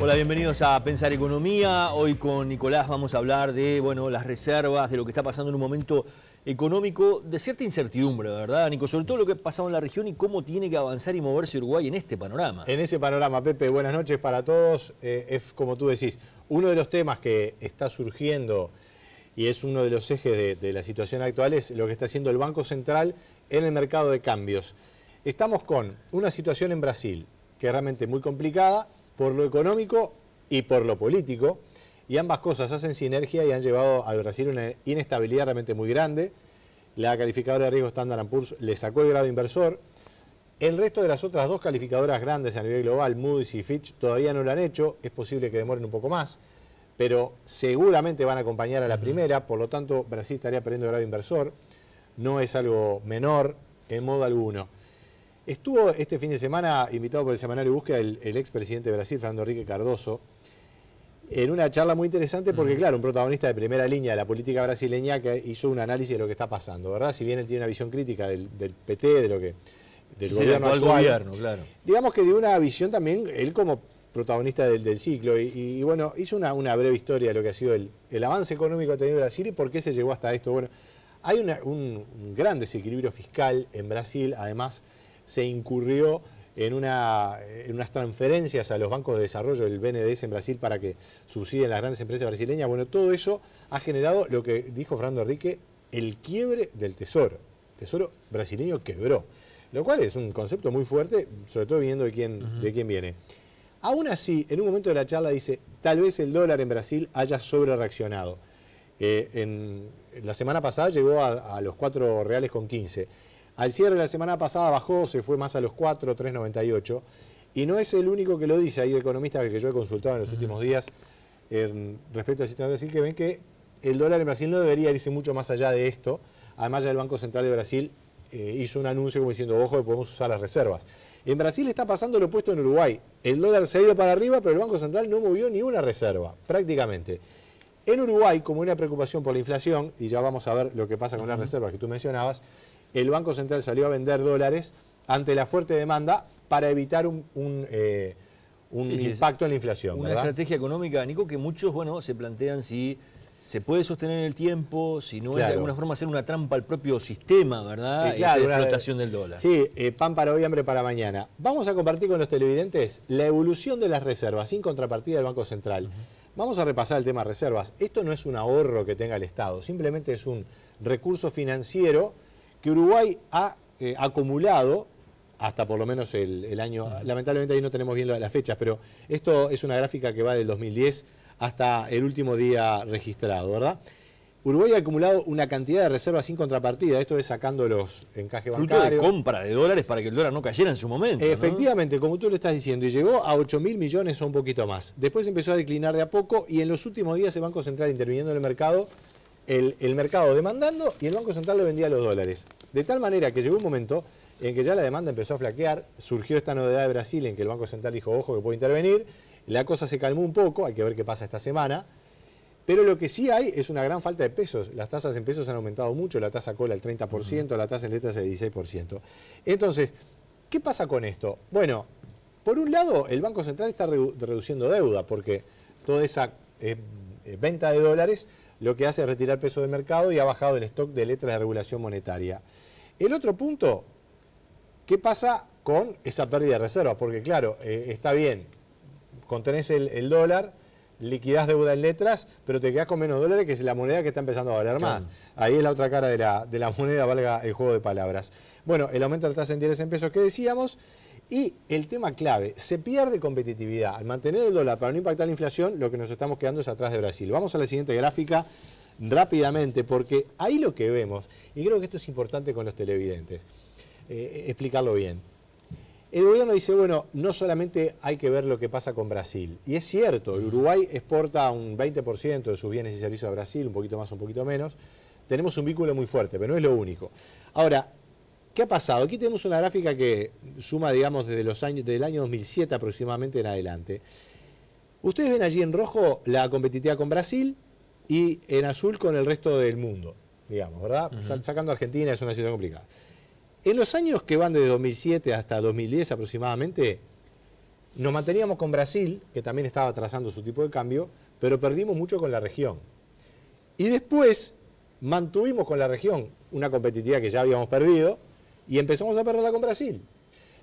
Hola, bienvenidos a Pensar Economía. Hoy con Nicolás vamos a hablar de las reservas, de lo que está pasando en un momento económico de cierta incertidumbre, ¿verdad, Nico? Sobre todo lo que ha pasado en la región y cómo tiene que avanzar y moverse Uruguay en este panorama. En ese panorama, Pepe, buenas noches para todos. Es como tú decís, uno de los temas que está surgiendo y es uno de los ejes de la situación actual es lo que está haciendo el Banco Central en el mercado de cambios. Estamos con una situación en Brasil que es realmente muy complicada por lo económico y por lo político, y ambas cosas hacen sinergia y han llevado al Brasil una inestabilidad realmente muy grande. La calificadora de riesgo Standard & Poor's le sacó el grado inversor. El resto de las otras dos calificadoras grandes a nivel global, Moody's y Fitch, todavía no lo han hecho. Es posible que demoren un poco más, pero seguramente van a acompañar a la primera. Por lo tanto, Brasil estaría perdiendo grado inversor. No es algo menor en modo alguno. Estuvo este fin de semana invitado por el semanario Búsqueda el expresidente de Brasil, Fernando Henrique Cardoso, en una charla muy interesante porque, claro, un protagonista de primera línea de la política brasileña que hizo un análisis de lo que está pasando, ¿verdad? Si bien él tiene una visión crítica del PT, del gobierno actual, claro. Digamos que dio una visión también, él como protagonista del ciclo, y bueno, hizo una breve historia de lo que ha sido el avance económico que ha tenido Brasil y por qué se llegó hasta esto. Bueno, hay un gran desequilibrio fiscal en Brasil, además se incurrió en unas transferencias a los bancos de desarrollo del BNDES en Brasil para que subsidien las grandes empresas brasileñas. Bueno, todo eso ha generado lo que dijo Fernando Henrique, el quiebre del tesoro. El tesoro brasileño quebró, lo cual es un concepto muy fuerte, sobre todo viniendo de quién viene. Aún así, en un momento de la charla dice, tal vez el dólar en Brasil haya sobre reaccionado. La semana pasada llegó a los 4 reales con 15. Al cierre de la semana pasada bajó, se fue más a los 4, 3,98. Y no es el único que lo dice. Hay economistas que yo he consultado en los últimos días respecto al sistema de Brasil que ven que el dólar en Brasil no debería irse mucho más allá de esto. Además, ya el Banco Central de Brasil hizo un anuncio como diciendo, ojo, que podemos usar las reservas. En Brasil está pasando lo opuesto en Uruguay. El dólar se ha ido para arriba, pero el Banco Central no movió ni una reserva, prácticamente. En Uruguay, como una preocupación por la inflación, y ya vamos a ver lo que pasa con las reservas que tú mencionabas, el Banco Central salió a vender dólares ante la fuerte demanda para evitar un impacto en la inflación. Una ¿verdad? estrategia económica, Nico, que muchos se plantean si se puede sostener en el tiempo, si no es Claro. de alguna forma hacer una trampa al propio sistema, ¿verdad? Claro, De flotación del dólar. Sí, pan para hoy, hambre para mañana. Vamos a compartir con los televidentes la evolución de las reservas sin contrapartida del Banco Central. Vamos a repasar el tema reservas. Esto no es un ahorro que tenga el Estado, simplemente es un recurso financiero que Uruguay ha acumulado hasta por lo menos el año, lamentablemente ahí no tenemos bien las fechas, pero esto es una gráfica que va del 2010 hasta el último día registrado, ¿verdad? Uruguay ha acumulado una cantidad de reservas sin contrapartida, esto es sacando los encajes Fruto bancarios. de compra de dólares para que el dólar no cayera en su momento, ¿no? Efectivamente, como tú lo estás diciendo, y llegó a 8.000 millones o un poquito más. Después empezó a declinar de a poco y en los últimos días el Banco Central interviniendo en el mercado, el mercado demandando y el Banco Central le vendía los dólares. De tal manera que llegó un momento en que ya la demanda empezó a flaquear, surgió esta novedad de Brasil en que el Banco Central dijo, ojo que puede intervenir, la cosa se calmó un poco, hay que ver qué pasa esta semana, pero lo que sí hay es una gran falta de pesos. Las tasas en pesos han aumentado mucho, la tasa cola el 30%, la tasa en letras el 16%. Entonces, ¿qué pasa con esto? Bueno, por un lado el Banco Central está reduciendo deuda porque toda esa venta de dólares lo que hace es retirar peso del mercado y ha bajado el stock de letras de regulación monetaria. El otro punto, ¿qué pasa con esa pérdida de reservas? Porque claro, está bien, contenés el dólar, liquidás deuda en letras, pero te quedás con menos dólares, que es la moneda que está empezando a valer más. Ahí es la otra cara de la moneda, valga el juego de palabras. Bueno, el aumento de la tasa de interés en pesos que decíamos, y el tema clave, se pierde competitividad. Al mantener el dólar para no impactar la inflación, lo que nos estamos quedando es atrás de Brasil. Vamos a la siguiente gráfica rápidamente, porque ahí lo que vemos, y creo que esto es importante con los televidentes, explicarlo bien. El gobierno dice, bueno, no solamente hay que ver lo que pasa con Brasil. Y es cierto, el Uruguay exporta un 20% de sus bienes y servicios a Brasil, un poquito más, un poquito menos. Tenemos un vínculo muy fuerte, pero no es lo único. Ahora, ¿qué ha pasado? Aquí tenemos una gráfica que suma, digamos, desde el año 2007 aproximadamente en adelante. Ustedes ven allí en rojo la competitividad con Brasil y en azul con el resto del mundo, digamos, ¿verdad? Sacando a Argentina es una situación complicada. En los años que van desde 2007 hasta 2010 aproximadamente, Nos manteníamos con Brasil, que también estaba trazando su tipo de cambio, pero perdimos mucho con la región. Y después mantuvimos con la región una competitividad que ya habíamos perdido y empezamos a perderla con Brasil.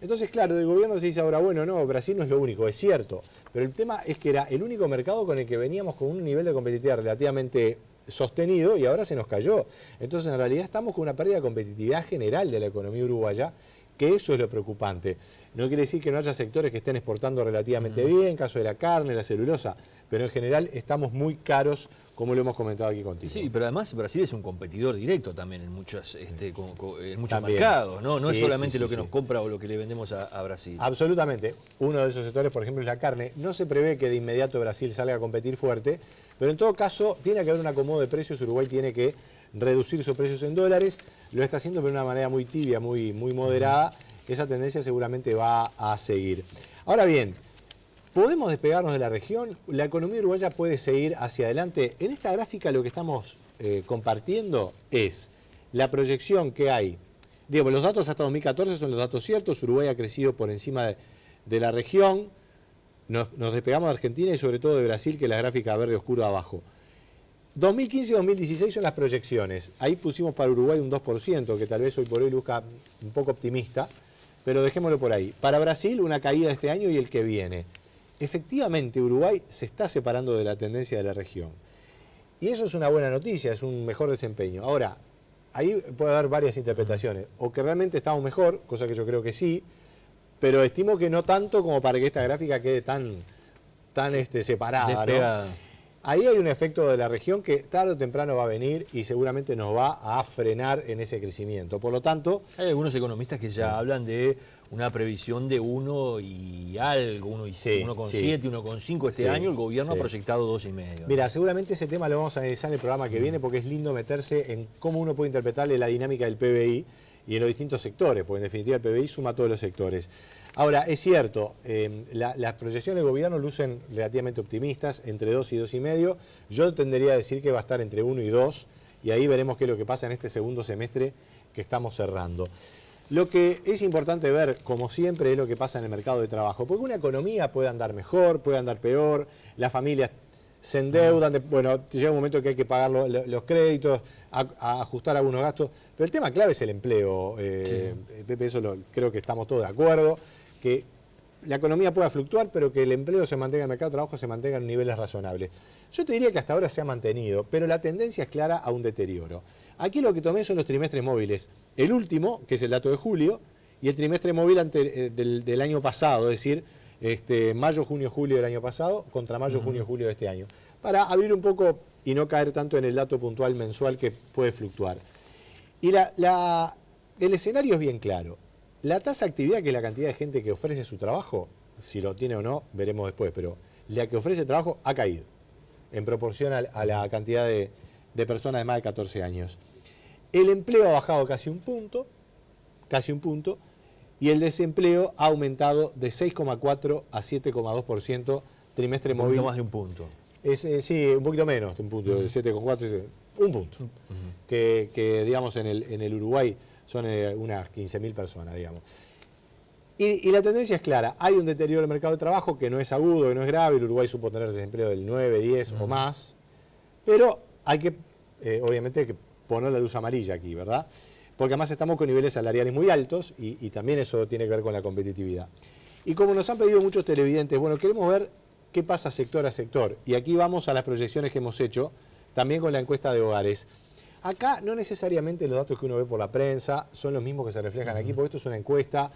Entonces, claro, del gobierno se dice ahora, bueno, no, Brasil no es lo único, es cierto. Pero el tema es que era el único mercado con el que veníamos con un nivel de competitividad relativamente sostenido y ahora se nos cayó. Entonces, en realidad estamos con una pérdida de competitividad general de la economía uruguaya, que eso es lo preocupante. No quiere decir que no haya sectores que estén exportando relativamente bien, caso de la carne, la celulosa, pero en general estamos muy caros, como lo hemos comentado aquí contigo. Sí, pero además Brasil es un competidor directo también en muchos, en muchos También. mercados, ¿no? No es Sí, solamente sí, lo que sí. nos compra o lo que le vendemos a Brasil. Absolutamente. Uno de esos sectores, por ejemplo, es la carne. No se prevé que de inmediato Brasil salga a competir fuerte, pero en todo caso tiene que haber un acomodo de precios. Uruguay tiene que reducir sus precios en dólares. Lo está haciendo pero de una manera muy tibia, muy moderada. Esa tendencia seguramente va a seguir. Ahora bien, ¿podemos despegarnos de la región? ¿La economía uruguaya puede seguir hacia adelante? En esta gráfica lo que estamos compartiendo es la proyección que hay. Digamos, los datos hasta 2014 son los datos ciertos. Uruguay ha crecido por encima de la región. Nos despegamos de Argentina y sobre todo de Brasil, que es la gráfica verde oscuro abajo. 2015 y 2016 son las proyecciones. Ahí pusimos para Uruguay un 2%, que tal vez hoy por hoy luzca un poco optimista, pero dejémoslo por ahí. Para Brasil, una caída este año y el que viene. Efectivamente, Uruguay se está separando de la tendencia de la región. Y eso es una buena noticia, es un mejor desempeño. Ahora, ahí puede haber varias interpretaciones. O que realmente estamos mejor, cosa que yo creo que sí, pero estimo que no tanto como para que esta gráfica quede tan separada, ¿no? Ahí hay un efecto de la región que tarde o temprano va a venir y seguramente nos va a frenar en ese crecimiento. Por lo tanto... Hay algunos economistas que ya hablan de una previsión de 1 y algo, 1,7, 1,5 este año. El gobierno ha proyectado 2,5. Mira, seguramente ese tema lo vamos a analizar en el programa que viene porque es lindo meterse en cómo uno puede interpretarle la dinámica del PBI y en los distintos sectores, porque en definitiva el PBI suma a todos los sectores. Ahora, es cierto, las proyecciones del gobierno lucen relativamente optimistas, entre 2 y 2,5. Yo tendería a decir que va a estar entre 1 y 2, y ahí veremos qué es lo que pasa en este segundo semestre que estamos cerrando. Lo que es importante ver, como siempre, es lo que pasa en el mercado de trabajo, porque una economía puede andar mejor, puede andar peor, las familias se endeudan, bueno, llega un momento que hay que pagar los créditos, a ajustar algunos gastos, pero el tema clave es el empleo, Pepe, eso creo que estamos todos de acuerdo, que la economía pueda fluctuar, pero que el empleo se mantenga, el mercado de trabajo se mantenga en niveles razonables. Yo te diría que hasta ahora se ha mantenido, pero la tendencia es clara a un deterioro. Aquí lo que tomé son los trimestres móviles. El último, que es el dato de julio, y el trimestre móvil del año pasado, es decir, mayo, junio, julio del año pasado contra mayo, junio, julio de este año. Para abrir un poco y no caer tanto en el dato puntual mensual que puede fluctuar. Y el escenario es bien claro. La tasa de actividad, que es la cantidad de gente que ofrece su trabajo, si lo tiene o no, veremos después, pero la que ofrece trabajo ha caído en proporción a la cantidad de personas de más de 14 años. El empleo ha bajado casi un punto, y el desempleo ha aumentado de 6,4 a 7,2% trimestre móvil. Un poquito más de un punto. Sí, un poquito menos de un punto, de 7,4, un punto. Que digamos en el Uruguay son unas 15.000 personas, digamos. Y la tendencia es clara, hay un deterioro del mercado de trabajo que no es agudo, que no es grave, el Uruguay supo tener desempleo del 9, 10 o más, pero hay que, obviamente, que poner la luz amarilla aquí, ¿verdad? Porque además estamos con niveles salariales muy altos y también eso tiene que ver con la competitividad. Y como nos han pedido muchos televidentes, bueno, queremos ver qué pasa sector a sector. Y aquí vamos a las proyecciones que hemos hecho, también con la encuesta de hogares. Acá no necesariamente los datos que uno ve por la prensa son los mismos que se reflejan aquí, porque esto es una encuesta,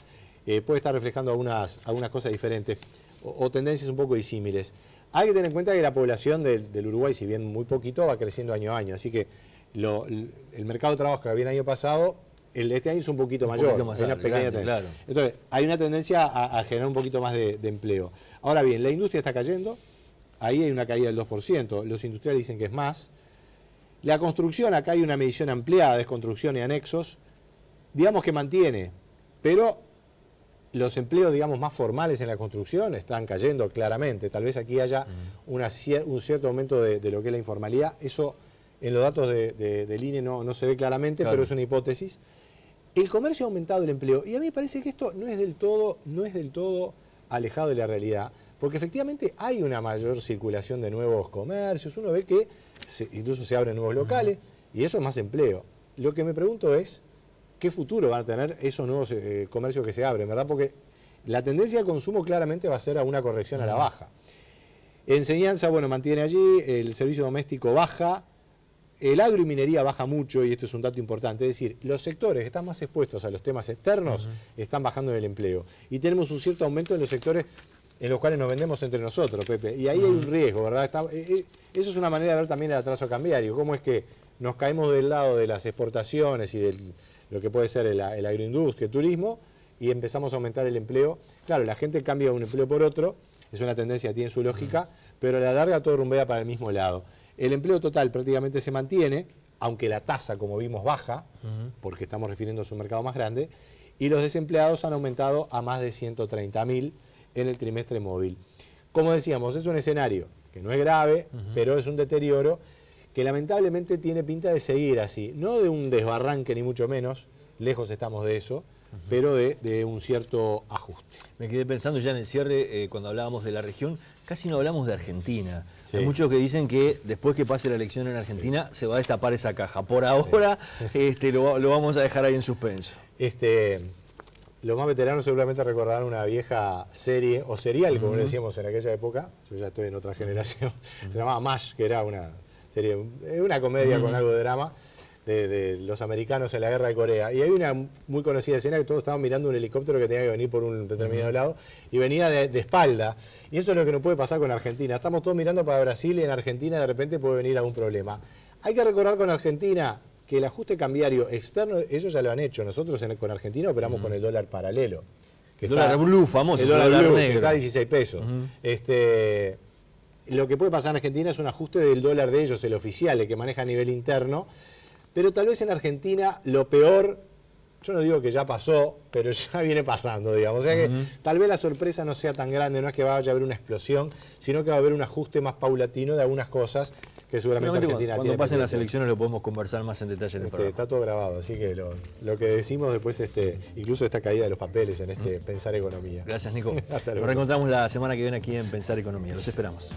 puede estar reflejando algunas cosas diferentes o tendencias un poco disímiles. Hay que tener en cuenta que la población del Uruguay, si bien muy poquito, va creciendo año a año, así que el mercado de trabajo que había el año pasado, el de este año es un poquito mayor, poquito más hay una pequeña grande, claro. Entonces, hay una tendencia a generar un poquito más de empleo. Ahora bien, la industria está cayendo, ahí hay una caída del 2%, los industriales dicen que es más. La construcción, acá hay una medición ampliada, es construcción y anexos, digamos que mantiene, pero los empleos, digamos, más formales en la construcción están cayendo claramente. Tal vez aquí haya un cierto aumento de lo que es la informalidad. Eso en los datos del INE no se ve claramente, claro, pero es una hipótesis. El comercio ha aumentado el empleo y a mí me parece que esto no es del todo alejado de la realidad, porque efectivamente hay una mayor circulación de nuevos comercios, uno ve que incluso se abren nuevos locales y eso es más empleo. Lo que me pregunto es, ¿qué futuro van a tener esos nuevos comercios que se abren, verdad? Porque la tendencia de consumo claramente va a ser a una corrección a la baja. Enseñanza, bueno, mantiene allí, el servicio doméstico baja, el agro y minería baja mucho, y esto es un dato importante, es decir, los sectores que están más expuestos a los temas externos están bajando en el empleo. Y tenemos un cierto aumento en los sectores en los cuales nos vendemos entre nosotros, Pepe, y ahí hay un riesgo, ¿verdad? Eso es una manera de ver también el atraso cambiario, cómo es que nos caemos del lado de las exportaciones y de lo que puede ser el agroindustria, el turismo, y empezamos a aumentar el empleo. Claro, la gente cambia un empleo por otro, es una tendencia que tiene su lógica, pero a la larga todo rumbea para el mismo lado. El empleo total prácticamente se mantiene, aunque la tasa, como vimos, baja, porque estamos refiriéndonos a un mercado más grande, y los desempleados han aumentado a más de 130.000 en el trimestre móvil. Como decíamos, es un escenario que no es grave, pero es un deterioro que lamentablemente tiene pinta de seguir así. No de un desbarranque ni mucho menos, lejos estamos de eso, pero de un cierto ajuste. Me quedé pensando ya en el cierre, cuando hablábamos de la región, casi no hablamos de Argentina. Sí. Hay muchos que dicen que después que pase la elección en Argentina se va a destapar esa caja. Por ahora lo vamos a dejar ahí en suspenso. Los más veteranos seguramente recordarán una vieja serie, o serial, como le decíamos en aquella época, yo ya estoy en otra generación, se llamaba MASH, que era una serie, una comedia con algo de drama, de los americanos en la guerra de Corea. Y hay una muy conocida escena que todos estaban mirando un helicóptero que tenía que venir por un determinado lado y venía de espalda. Y eso es lo que no puede pasar con Argentina. Estamos todos mirando para Brasil y en Argentina de repente puede venir algún problema. Hay que recordar con Argentina que el ajuste cambiario externo, ellos ya lo han hecho. Nosotros con Argentina operamos con el dólar paralelo. El dólar blue famoso, el dólar blue, negro. que está a 16 pesos. Lo que puede pasar en Argentina es un ajuste del dólar de ellos, el oficial, el que maneja a nivel interno. Pero tal vez en Argentina lo peor, yo no digo que ya pasó, pero ya viene pasando, digamos. O sea que tal vez la sorpresa no sea tan grande, no es que vaya a haber una explosión, sino que va a haber un ajuste más paulatino de algunas cosas que seguramente Argentina cuando pasen las elecciones lo podemos conversar más en detalle en el programa. Está todo grabado, así que lo que decimos después, incluso esta caída de los papeles en Pensar Economía. Gracias, Nico. Hasta luego. Nos reencontramos la semana que viene aquí en Pensar Economía. Los esperamos.